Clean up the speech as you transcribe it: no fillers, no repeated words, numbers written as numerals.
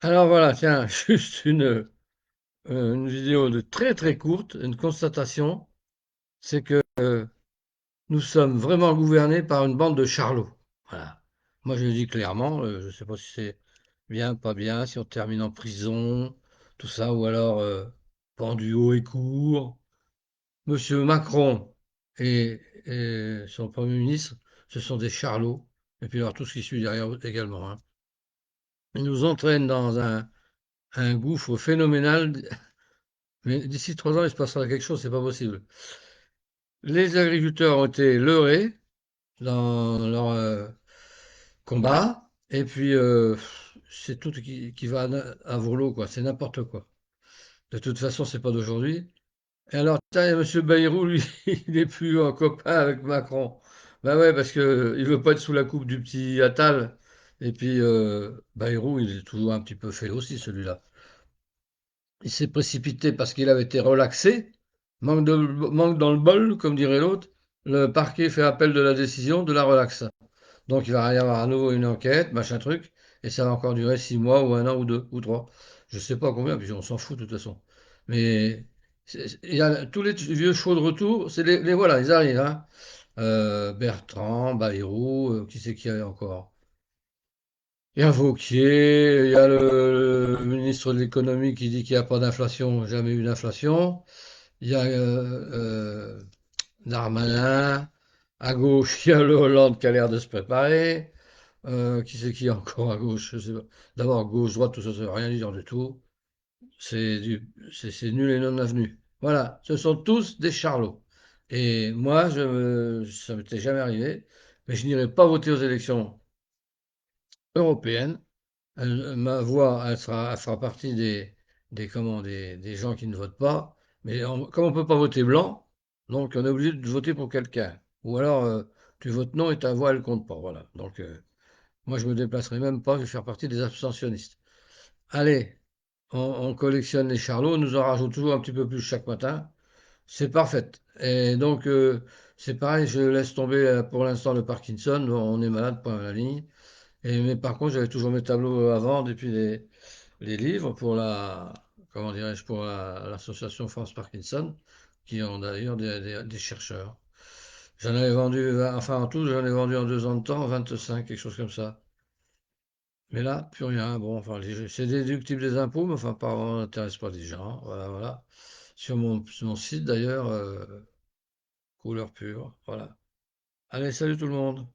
Alors voilà, tiens, juste une vidéo de très très courte, une constatation, c'est que nous sommes vraiment gouvernés par une bande de charlots. Voilà. Moi je le dis clairement, je ne sais pas si c'est bien, pas bien, si on termine en prison, tout ça, ou alors pendu haut et court. Monsieur Macron et son Premier ministre, ce sont des charlots, et puis alors tout ce qui suit derrière également, hein. Ils nous entraînent dans un gouffre phénoménal. Mais d'ici 3 ans, il se passera quelque chose, c'est pas possible. Les agriculteurs ont été leurrés dans leur combat, et puis c'est tout qui va à volo, quoi. C'est n'importe quoi. De toute façon, c'est pas d'aujourd'hui. Et alors, tiens, Monsieur Bayrou, lui, il est plus en copain avec Macron. Ben ouais, parce que il veut pas être sous la coupe du petit Attal. Et puis, Bayrou, il est toujours un petit peu fait aussi, celui-là. Il s'est précipité parce qu'il avait été relaxé. Manque dans le bol, comme dirait l'autre. Le parquet fait appel de la décision, de la relaxe. Donc il va y avoir à nouveau une enquête, machin truc, et ça va encore durer 6 mois ou un an ou deux ou trois. Je sais pas combien, puis on s'en fout de toute façon. Mais il y a tous les vieux chevaux de retour, c'est voilà, ils arrivent, hein. Bertrand, Bayrou, qui c'est qu'il y a encore? Il y a Wauquiez, il y a le ministre de l'économie qui dit qu'il n'y a pas d'inflation, jamais eu d'inflation. Il y a Darmanin. À gauche, il y a le Hollande qui a l'air de se préparer. Qui c'est qui est encore à gauche? Je sais pas. D'abord, gauche-droite, tout ça, ça veut rien dire du tout. C'est nul et non avenu. Voilà, ce sont tous des charlots. Et moi, ça m'était jamais arrivé, mais je n'irai pas voter aux élections européennes. Ma voix, elle fera partie des gens qui ne votent pas. Mais comme on ne peut pas voter blanc, donc on est obligé de voter pour quelqu'un. Ou alors, tu votes non et ta voix, elle compte pas. Voilà. Donc, moi, je me déplacerai même pas, je vais faire partie des abstentionnistes. Allez, on collectionne les charlots, on nous en rajoute toujours un petit peu plus chaque matin. C'est parfait. Et donc, c'est pareil, je laisse tomber pour l'instant le Parkinson. Bon, on est malade, point à la ligne. Mais par contre, j'avais toujours mes tableaux à vendre et puis les livres pour comment dirais-je, pour l'association France Parkinson, qui ont d'ailleurs des chercheurs. J'en avais vendu, enfin en tout, j'en ai vendu en 2 ans de temps, 25, quelque chose comme ça. Mais là, plus rien. Bon, enfin, c'est déductible des impôts, mais enfin, apparemment, ça n'intéresse pas les gens. Voilà, voilà. Sur mon site d'ailleurs, couleur pure. Voilà. Allez, salut tout le monde.